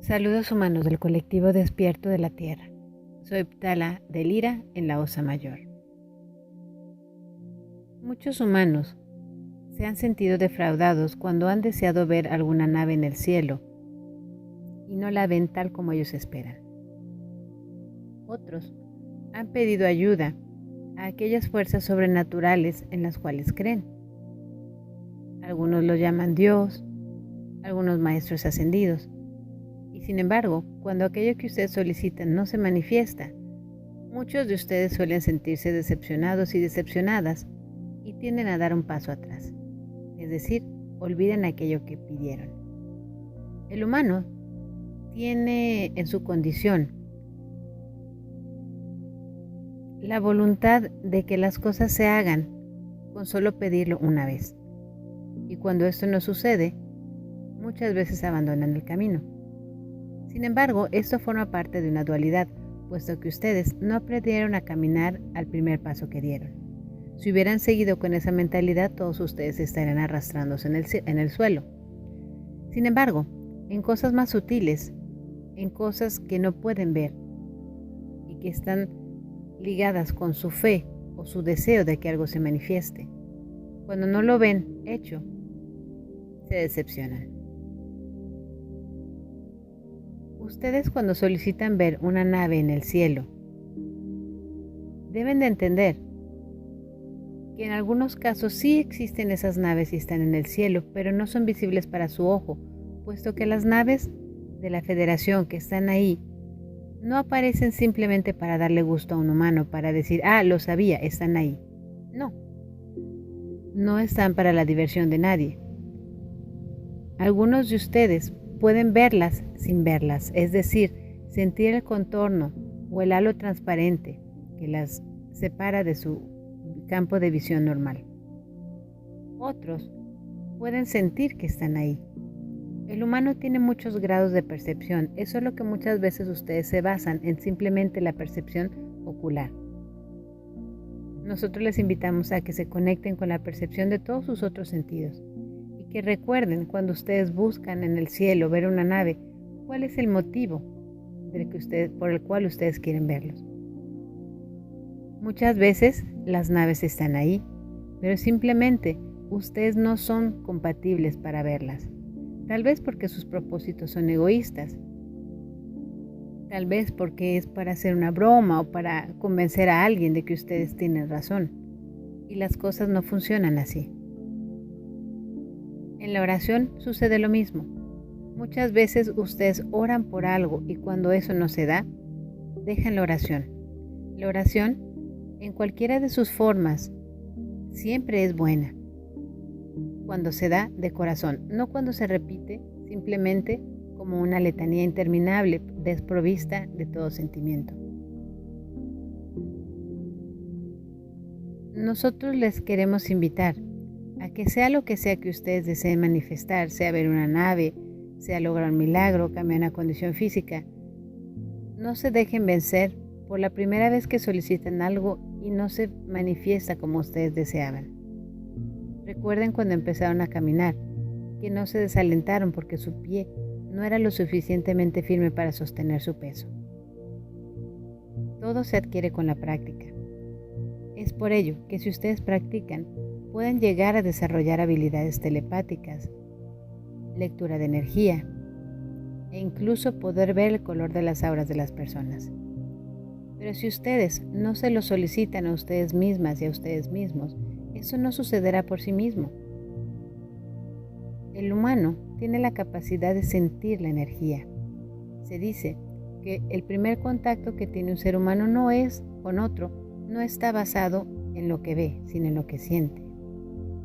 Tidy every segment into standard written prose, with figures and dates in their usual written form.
Saludos humanos del colectivo Despierto de la Tierra. Soy Ptala de Lira en la Osa Mayor. Muchos humanos se han sentido defraudados cuando han deseado ver alguna nave en el cielo y no la ven tal como ellos esperan. Otros han pedido ayuda a aquellas fuerzas sobrenaturales en las cuales creen. Algunos lo llaman Dios, algunos maestros ascendidos. Y sin embargo, cuando aquello que ustedes solicitan no se manifiesta, muchos de ustedes suelen sentirse decepcionados y decepcionadas y tienden a dar un paso atrás. Es decir, olvidan aquello que pidieron. El humano tiene en su condición la voluntad de que las cosas se hagan con solo pedirlo una vez. Y cuando esto no sucede, muchas veces abandonan el camino. Sin embargo, esto forma parte de una dualidad, puesto que ustedes no aprendieron a caminar al primer paso que dieron. Si hubieran seguido con esa mentalidad, todos ustedes estarían arrastrándose en el suelo. Sin embargo, en cosas más sutiles, en cosas que no pueden ver y que están ligadas con su fe o su deseo de que algo se manifieste, cuando no lo ven hecho, se decepcionan. Ustedes cuando solicitan ver una nave en el cielo, deben de entender que en algunos casos sí existen esas naves y están en el cielo, pero no son visibles para su ojo, puesto que las naves de la Federación que están ahí no aparecen simplemente para darle gusto a un humano, para decir, lo sabía, están ahí. No están para la diversión de nadie. Algunos de ustedes pueden verlas sin verlas, es decir, sentir el contorno o el halo transparente que las separa de su campo de visión normal. Otros pueden sentir que están ahí. El humano tiene muchos grados de percepción, eso es lo que muchas veces ustedes se basan en simplemente la percepción ocular. Nosotros les invitamos a que se conecten con la percepción de todos sus otros sentidos. Que recuerden cuando ustedes buscan en el cielo ver una nave, cuál es el motivo por el cual ustedes quieren verlos. Muchas veces las naves están ahí, pero simplemente ustedes no son compatibles para verlas. Tal vez porque sus propósitos son egoístas, tal vez porque es para hacer una broma o para convencer a alguien de que ustedes tienen razón, y las cosas no funcionan así. En la oración sucede lo mismo. Muchas veces ustedes oran por algo y cuando eso no se da, dejan la oración. La oración, en cualquiera de sus formas, siempre es buena. Cuando se da de corazón, no cuando se repite simplemente como una letanía interminable, desprovista de todo sentimiento. Nosotros les queremos invitar a que sea lo que sea que ustedes deseen manifestar, sea ver una nave, sea lograr un milagro, cambiar una condición física, no se dejen vencer por la primera vez que solicitan algo y no se manifiesta como ustedes deseaban. Recuerden cuando empezaron a caminar, que no se desalentaron porque su pie no era lo suficientemente firme para sostener su peso. Todo se adquiere con la práctica. Es por ello que si ustedes practican, pueden llegar a desarrollar habilidades telepáticas, lectura de energía e incluso poder ver el color de las auras de las personas. Pero si ustedes no se lo solicitan a ustedes mismas y a ustedes mismos, eso no sucederá por sí mismo. El humano tiene la capacidad de sentir la energía. Se dice que el primer contacto que tiene un ser humano no es con otro, no está basado en lo que ve, sino en lo que siente.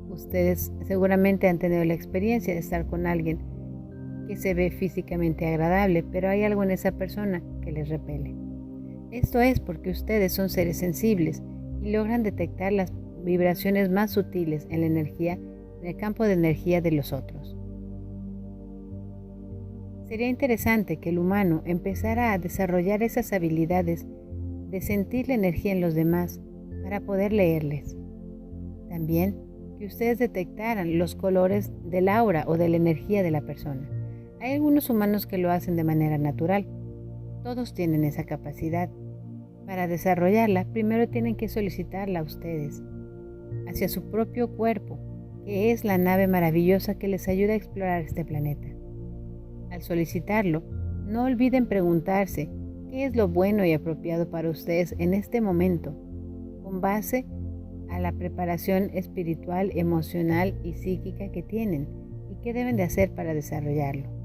Ustedes seguramente han tenido la experiencia de estar con alguien que se ve físicamente agradable, pero hay algo en esa persona que les repele. Esto es porque ustedes son seres sensibles y logran detectar las vibraciones más sutiles en la energía, en el campo de energía de los otros. Sería interesante que el humano empezara a desarrollar esas habilidades de sentir la energía en los demás para poder leerles. También que ustedes detectaran los colores del aura o de la energía de la persona. Hay algunos humanos que lo hacen de manera natural. Todos tienen esa capacidad. Para desarrollarla, primero tienen que solicitarla a ustedes, hacia su propio cuerpo, que es la nave maravillosa que les ayuda a explorar este planeta. Al solicitarlo, no olviden preguntarse qué es lo bueno y apropiado para ustedes en este momento, con base a la preparación espiritual, emocional y psíquica que tienen y qué deben de hacer para desarrollarlo.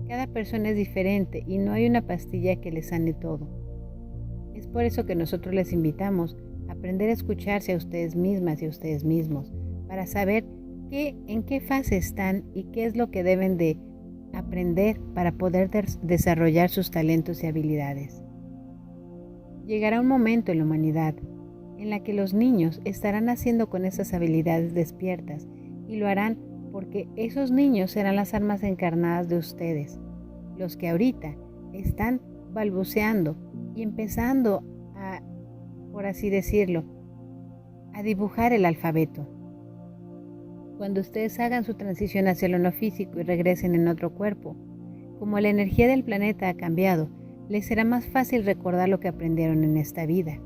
Cada persona es diferente y no hay una pastilla que les sane todo. Es por eso que nosotros les invitamos a aprender a escucharse a ustedes mismas y a ustedes mismos, para saber en qué fase están y qué es lo que deben de aprender para poder desarrollar sus talentos y habilidades. Llegará un momento en la humanidad en la que los niños estarán naciendo con esas habilidades despiertas y lo harán porque esos niños serán las almas encarnadas de ustedes, los que ahorita están balbuceando y empezando a, por así decirlo, a dibujar el alfabeto. Cuando ustedes hagan su transición hacia lo no físico y regresen en otro cuerpo, como la energía del planeta ha cambiado, les será más fácil recordar lo que aprendieron en esta vida.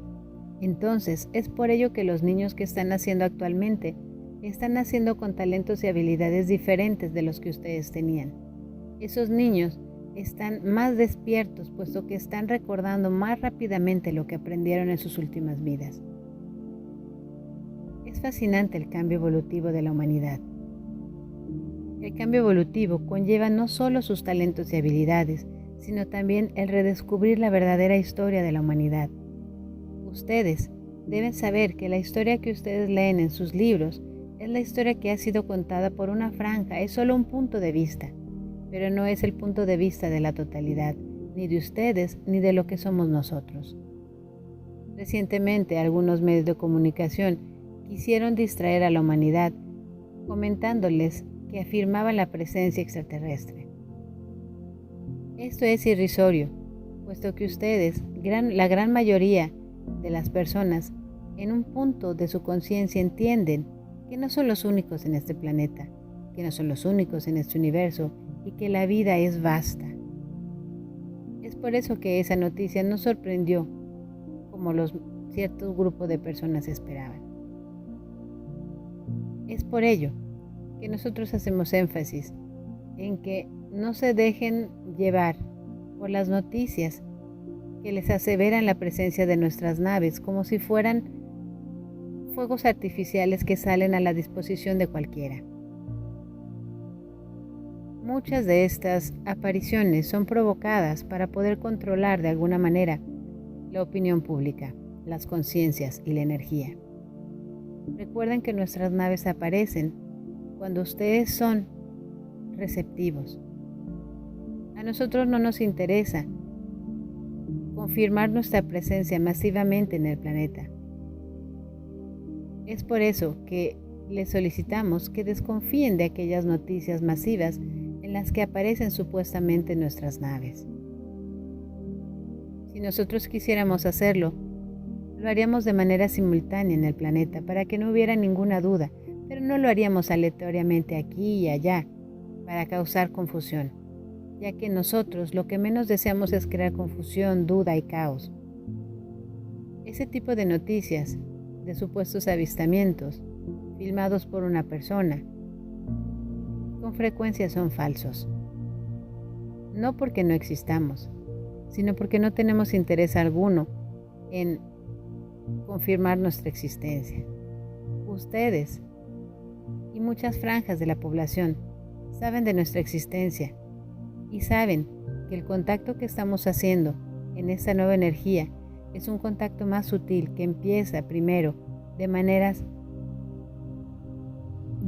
Entonces, es por ello que los niños que están naciendo actualmente están naciendo con talentos y habilidades diferentes de los que ustedes tenían. Esos niños están más despiertos, puesto que están recordando más rápidamente lo que aprendieron en sus últimas vidas. Es fascinante el cambio evolutivo de la humanidad. El cambio evolutivo conlleva no solo sus talentos y habilidades, sino también el redescubrir la verdadera historia de la humanidad. Ustedes deben saber que la historia que ustedes leen en sus libros es la historia que ha sido contada por una franja, es solo un punto de vista, pero no es el punto de vista de la totalidad, ni de ustedes, ni de lo que somos nosotros. Recientemente, algunos medios de comunicación quisieron distraer a la humanidad, comentándoles que afirmaban la presencia extraterrestre. Esto es irrisorio, puesto que ustedes, la gran mayoría de las personas, en un punto de su conciencia entienden que no son los únicos en este planeta, que no son los únicos en este universo y que la vida es vasta. Es por eso que esa noticia no sorprendió como ciertos grupos de personas esperaban. Es por ello que nosotros hacemos énfasis en que no se dejen llevar por las noticias que les aseveran la presencia de nuestras naves como si fueran fuegos artificiales que salen a la disposición de cualquiera. Muchas de estas apariciones son provocadas para poder controlar de alguna manera la opinión pública, las conciencias y la energía. Recuerden que nuestras naves aparecen cuando ustedes son receptivos. A nosotros no nos interesa confirmar nuestra presencia masivamente en el planeta. Es por eso que les solicitamos que desconfíen de aquellas noticias masivas en las que aparecen supuestamente nuestras naves. Si nosotros quisiéramos hacerlo, lo haríamos de manera simultánea en el planeta para que no hubiera ninguna duda, pero no lo haríamos aleatoriamente aquí y allá para causar confusión, ya que nosotros lo que menos deseamos es crear confusión, duda y caos. Ese tipo de noticias, de supuestos avistamientos, filmados por una persona, con frecuencia son falsos. No porque no existamos, sino porque no tenemos interés alguno en confirmar nuestra existencia. Ustedes y muchas franjas de la población saben de nuestra existencia y saben que el contacto que estamos haciendo en esta nueva energía es un contacto más sutil que empieza primero de maneras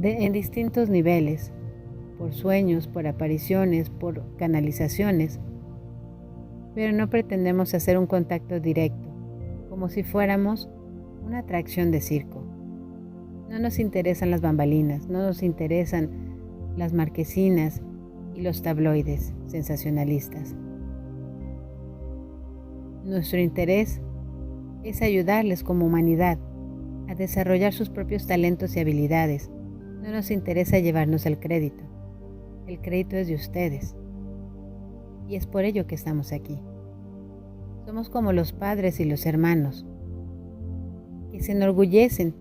en distintos niveles, por sueños, por apariciones, por canalizaciones, pero no pretendemos hacer un contacto directo, como si fuéramos una atracción de circo. No nos interesan las bambalinas, no nos interesan las marquesinas y los tabloides sensacionalistas. Nuestro interés es ayudarles como humanidad a desarrollar sus propios talentos y habilidades. No nos interesa llevarnos el crédito. El crédito es de ustedes. Y es por ello que estamos aquí. Somos como los padres y los hermanos, que se enorgullecen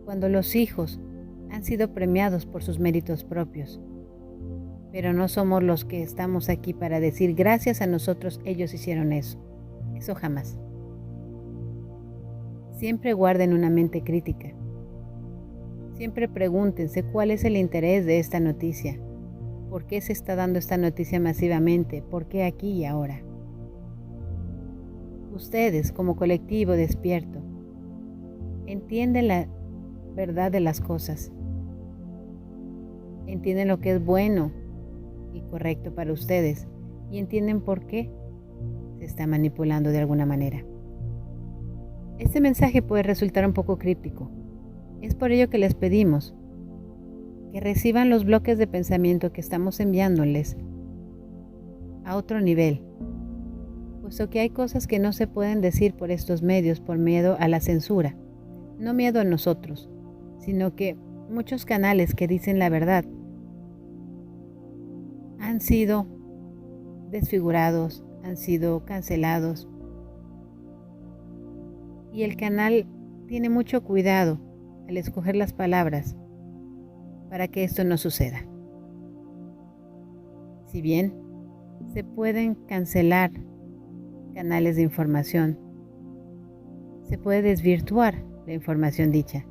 cuando los hijos han sido premiados por sus méritos propios. Pero no somos los que estamos aquí para decir gracias a nosotros ellos hicieron eso. Eso jamás. Siempre guarden una mente crítica. Siempre pregúntense cuál es el interés de esta noticia. ¿Por qué se está dando esta noticia masivamente? ¿Por qué aquí y ahora? Ustedes, como colectivo despierto, entienden la verdad de las cosas. Entienden lo que es bueno y correcto para ustedes y entienden por qué se está manipulando de alguna manera. Este mensaje puede resultar un poco críptico. Es por ello que les pedimos que reciban los bloques de pensamiento que estamos enviándoles a otro nivel, puesto que hay cosas que no se pueden decir por estos medios por miedo a la censura. No miedo a nosotros, sino que muchos canales que dicen la verdad han sido desfigurados, han sido cancelados. Y el canal tiene mucho cuidado al escoger las palabras para que esto no suceda. Si bien se pueden cancelar canales de información, se puede desvirtuar la información dicha.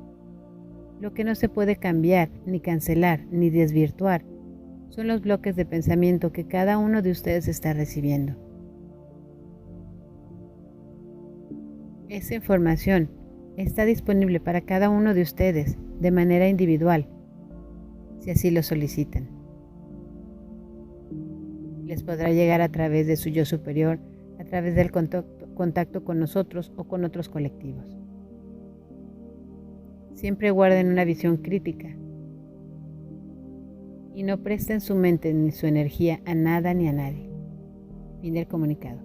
Lo que no se puede cambiar, ni cancelar, ni desvirtuar son los bloques de pensamiento que cada uno de ustedes está recibiendo. Esa información está disponible para cada uno de ustedes de manera individual, si así lo solicitan. Les podrá llegar a través de su yo superior, a través del contacto con nosotros o con otros colectivos. Siempre guarden una visión crítica y no presten su mente ni su energía a nada ni a nadie. Fin del comunicado.